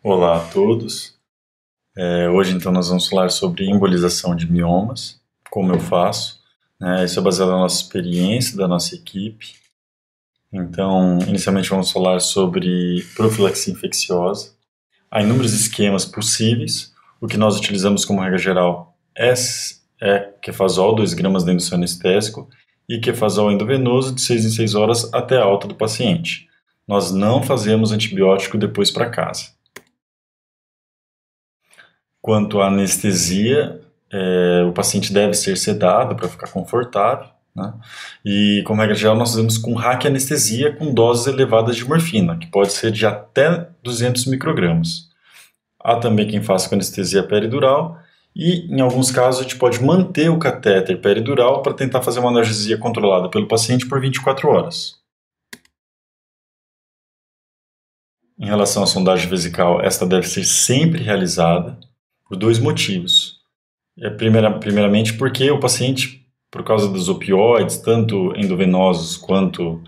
Olá a todos. Hoje então nós vamos falar sobre embolização de miomas, como eu faço, né? Isso é baseado na nossa experiência da nossa equipe. Então, inicialmente vamos falar sobre profilaxia infecciosa. Há inúmeros esquemas possíveis. O que nós utilizamos como regra geral é quefazol, 2 gramas dentro do seu anestésico, e quefazol endovenoso de 6 em 6 horas até a alta do paciente. Nós não fazemos antibiótico depois para casa. Quanto à anestesia, o paciente deve ser sedado para ficar confortável, né? E, como regra geral, nós fazemos com raquianestesia com doses elevadas de morfina, que pode ser de até 200 microgramas. Há também quem faça com anestesia peridural e, em alguns casos, a gente pode manter o catéter peridural para tentar fazer uma analgesia controlada pelo paciente por 24 horas. Em relação à sondagem vesical, esta deve ser sempre realizada por 2 motivos. Primeiramente porque o paciente, por causa dos opioides, tanto endovenosos quanto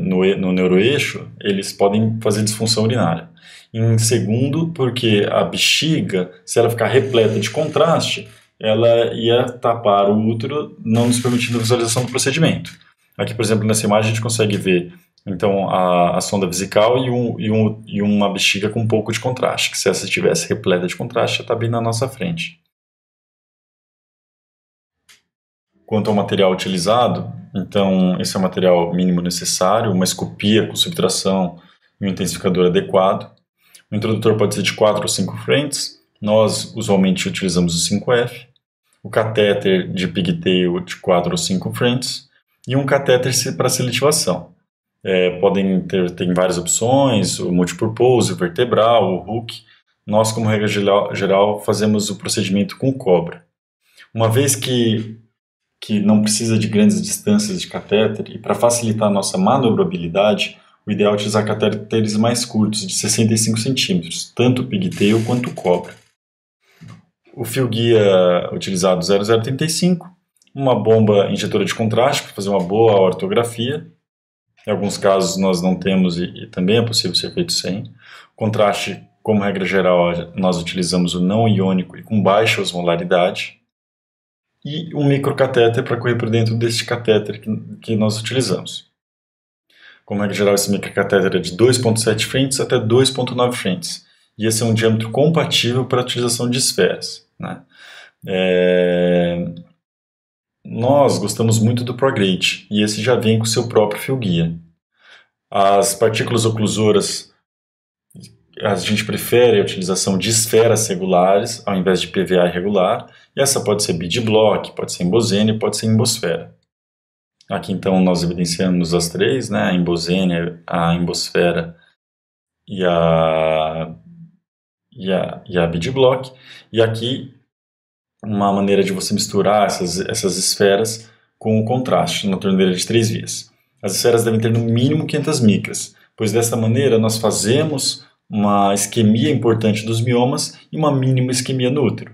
no neuroeixo, eles podem fazer disfunção urinária. Em segundo, porque a bexiga, se ela ficar repleta de contraste, ela ia tapar o útero, não nos permitindo a visualização do procedimento. Aqui, por exemplo, nessa imagem a gente consegue ver então a sonda vesical e uma bexiga com um pouco de contraste, que se essa estivesse repleta de contraste, já está bem na nossa frente. Quanto ao material utilizado, então esse é o material mínimo necessário, uma escopia com subtração e um intensificador adequado. O introdutor pode ser de 4 ou 5 frentes, nós usualmente utilizamos o 5F. O catéter de pigtail de 4 ou 5 frentes e um catéter para seletivação. Tem várias opções, o multipurpose, o vertebral, o hook. Nós, como regra geral, fazemos o procedimento com cobra. Uma vez que não precisa de grandes distâncias de catéter e para facilitar a nossa manobrabilidade, o ideal é utilizar catéteres mais curtos, de 65 centímetros, tanto o pigtail quanto o cobra. O fio guia utilizado 0035, uma bomba injetora de contraste para fazer uma boa ortografia. Em alguns casos nós não temos e também é possível ser feito sem. Contraste, como regra geral, nós utilizamos o não iônico e com baixa osmolaridade. E um microcatéter para correr por dentro deste catéter que nós utilizamos. Como regra geral, esse microcatéter é de 2,7 frentes até 2,9 frentes. E esse é um diâmetro compatível para a utilização de esferas, né? Nós gostamos muito do ProGrate, e esse já vem com o seu próprio fio guia. As partículas oclusoras, a gente prefere a utilização de esferas regulares ao invés de PVA irregular, e essa pode ser bead block, pode ser embosênia, pode ser embosfera. Aqui então nós evidenciamos as três, né? A embosênia, a embosfera e a bead block, e aqui uma maneira de você misturar essas esferas com o contraste na torneira de 3 vias. As esferas devem ter no mínimo 500 micras, pois desta maneira nós fazemos uma isquemia importante dos miomas e uma mínima isquemia no útero.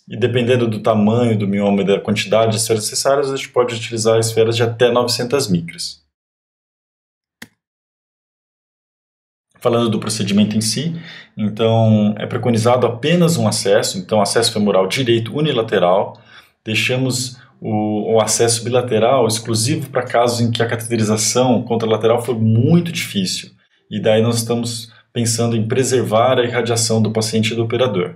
E dependendo do tamanho do mioma e da quantidade de esferas necessárias, a gente pode utilizar esferas de até 900 micras. Falando do procedimento em si, então é preconizado apenas um acesso, então acesso femoral direito unilateral. Deixamos o acesso bilateral exclusivo para casos em que a cateterização contralateral foi muito difícil, e daí nós estamos pensando em preservar a irradiação do paciente e do operador.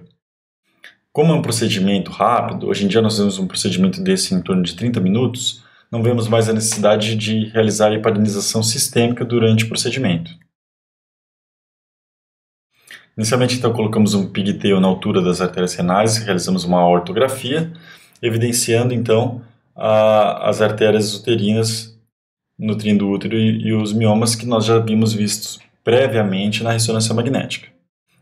Como é um procedimento rápido, hoje em dia nós temos um procedimento desse em torno de 30 minutos, não vemos mais a necessidade de realizar a heparinização sistêmica durante o procedimento. Inicialmente, então, colocamos um pigtail na altura das artérias renais e realizamos uma ortografia, evidenciando, então, as artérias uterinas nutrindo o útero e os miomas que nós já havíamos visto previamente na ressonância magnética.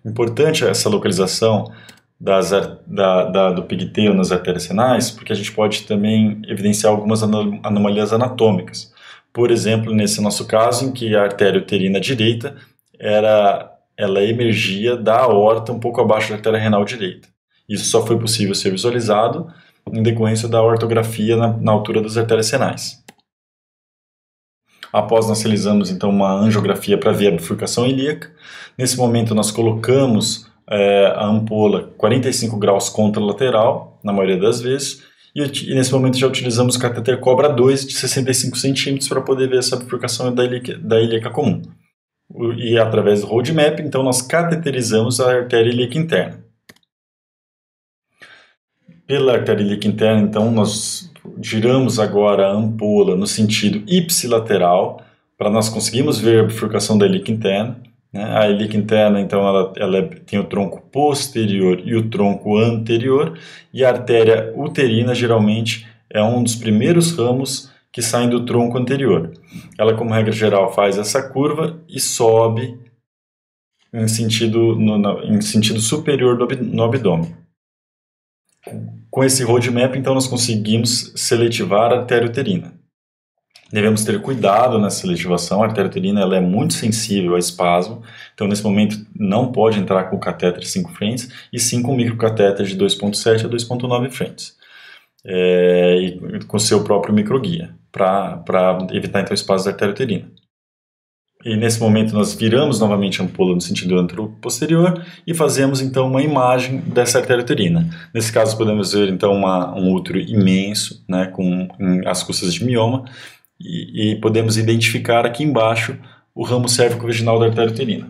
Importante essa localização do pigtail nas artérias renais, porque a gente pode também evidenciar algumas anomalias anatômicas. Por exemplo, nesse nosso caso, em que a artéria uterina direita ela emergia da aorta um pouco abaixo da artéria renal direita. Isso só foi possível ser visualizado em decorrência da ortografia na altura das artérias renais. Após nós realizamos então uma angiografia para ver a bifurcação ilíaca. Nesse momento nós colocamos a ampola 45 graus contralateral, na maioria das vezes, e nesse momento já utilizamos o catéter Cobra 2 de 65 centímetros para poder ver essa bifurcação da ilíaca comum. E através do roadmap, então nós cateterizamos a artéria ilíaca interna. Pela artéria ilíaca interna, então nós giramos agora a ampola no sentido ipsilateral para nós conseguirmos ver a bifurcação da ilíaca interna. A ilíaca interna, então, ela tem o tronco posterior e o tronco anterior, e a artéria uterina, geralmente, é um dos primeiros ramos que saem do tronco anterior. Ela, como regra geral, faz essa curva e sobe em sentido superior no abdômen. Com esse roadmap, então, nós conseguimos seletivar a artéria uterina. Devemos ter cuidado nessa seletivação. A artéria uterina ela é muito sensível a espasmo, então nesse momento não pode entrar com o catéter 5 frentes, e sim com o microcatéter de 2.7 a 2.9 frentes, e com seu próprio microguia, para evitar então o espasmo da artéria uterina. E nesse momento nós viramos novamente a ampola no sentido anteroposterior e fazemos então uma imagem dessa artéria uterina. Nesse caso podemos ver então um útero imenso, né, com as custas de mioma, e podemos identificar aqui embaixo o ramo cérvico-vaginal da artéria uterina.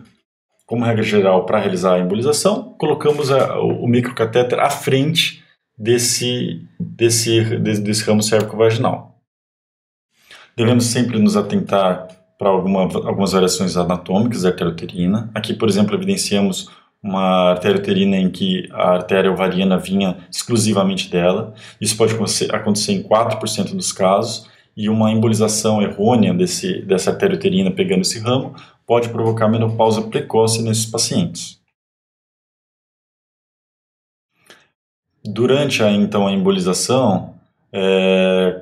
Como regra geral, para realizar a embolização, colocamos o microcatéter à frente desse ramo cérvico-vaginal. Devemos sempre nos atentar para algumas variações anatômicas da artéria uterina. Aqui, por exemplo, evidenciamos uma artéria uterina em que a artéria ovariana vinha exclusivamente dela. Isso pode acontecer em 4% dos casos, e uma embolização errônea dessa artéria uterina pegando esse ramo pode provocar menopausa precoce nesses pacientes. Durante então a embolização,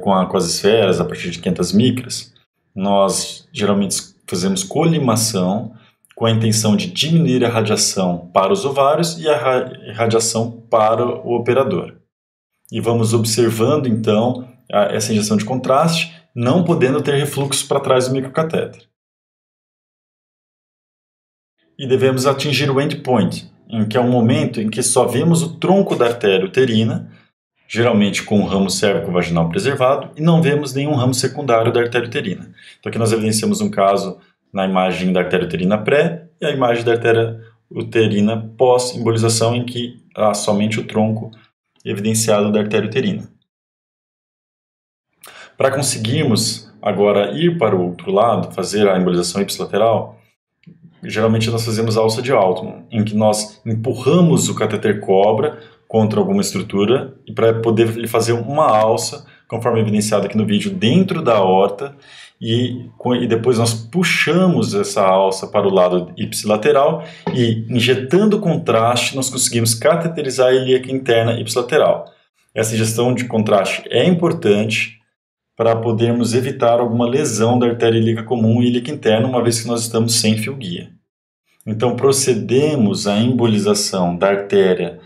com as esferas a partir de 500 micras, nós geralmente fazemos colimação com a intenção de diminuir a radiação para os ovários e a radiação para o operador. E vamos observando então essa injeção de contraste, não podendo ter refluxo para trás do microcatéter. E devemos atingir o endpoint, que é um momento em que só vemos o tronco da artéria uterina, geralmente com o ramo cérvico-vaginal preservado, e não vemos nenhum ramo secundário da artéria uterina. Então aqui nós evidenciamos um caso na imagem da artéria uterina pré e a imagem da artéria uterina pós-embolização, em que há somente o tronco evidenciado da artéria uterina. Para conseguirmos agora ir para o outro lado, fazer a embolização ipsilateral, geralmente nós fazemos a alça de Altman, em que nós empurramos o catéter Cobra contra alguma estrutura e para poder fazer uma alça, conforme evidenciado aqui no vídeo, dentro da aorta, e depois nós puxamos essa alça para o lado ipsilateral e, injetando contraste, nós conseguimos cateterizar a ilíaca interna ipsilateral. Essa injeção de contraste é importante para podermos evitar alguma lesão da artéria ilíaca comum e ilíaca interna, uma vez que nós estamos sem fio-guia. Então, procedemos à embolização da artéria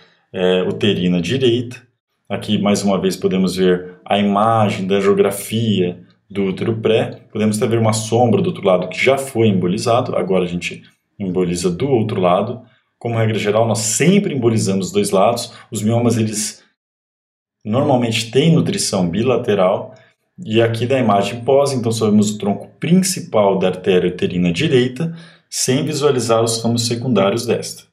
uterina direita. Aqui, mais uma vez, podemos ver a imagem da angiografia do útero pré. Podemos até ver uma sombra do outro lado que já foi embolizado. Agora a gente emboliza do outro lado. Como regra geral, nós sempre embolizamos os dois lados. Os miomas, eles normalmente têm nutrição bilateral. E aqui da imagem pós, então só vemos o tronco principal da artéria uterina direita, sem visualizar os ramos secundários desta.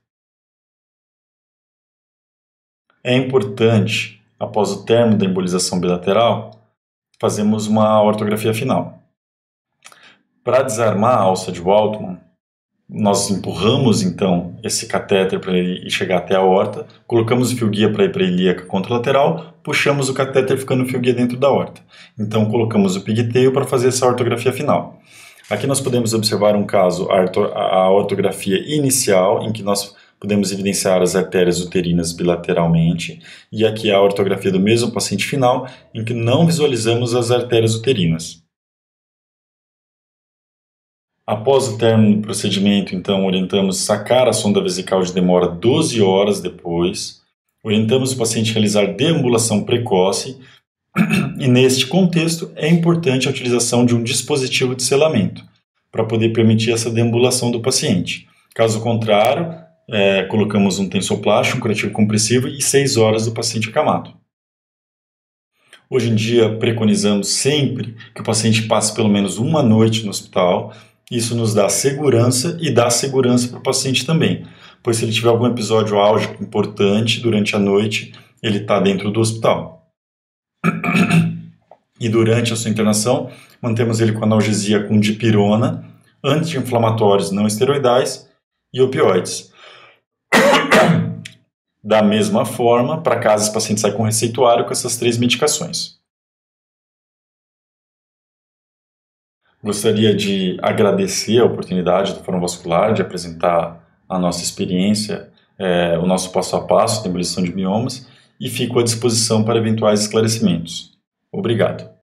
É importante, após o término da embolização bilateral, fazemos uma ortografia final. Para desarmar a alça de Waltman, nós empurramos então esse catéter para ele chegar até a aorta, colocamos o fio-guia para ir para a ilíaca contralateral, puxamos o catéter ficando o fio-guia dentro da aorta. Então colocamos o pigtail para fazer essa ortografia final. Aqui nós podemos observar um caso, a ortografia inicial, em que nós podemos evidenciar as artérias uterinas bilateralmente, e aqui a ortografia do mesmo paciente final, em que não visualizamos as artérias uterinas. Após o término do procedimento, então, orientamos sacar a sonda vesical de demora 12 horas depois. Orientamos o paciente a realizar deambulação precoce, E neste contexto é importante a utilização de um dispositivo de selamento para poder permitir essa deambulação do paciente. Caso contrário, colocamos um tensoplast, um curativo compressivo e 6 horas do paciente acamado. Hoje em dia, preconizamos sempre que o paciente passe pelo menos uma noite no hospital. Isso nos dá segurança e dá segurança para o paciente também, pois se ele tiver algum episódio álgico importante durante a noite, ele está dentro do hospital. E durante a sua internação, mantemos ele com analgesia com dipirona, anti-inflamatórios não esteroidais e opioides. Da mesma forma, para caso esse paciente saia com receituário com essas 3 medicações. Gostaria de agradecer a oportunidade do Fórum Vascular de apresentar a nossa experiência, o nosso passo a passo da ebulição de miomas, e fico à disposição para eventuais esclarecimentos. Obrigado.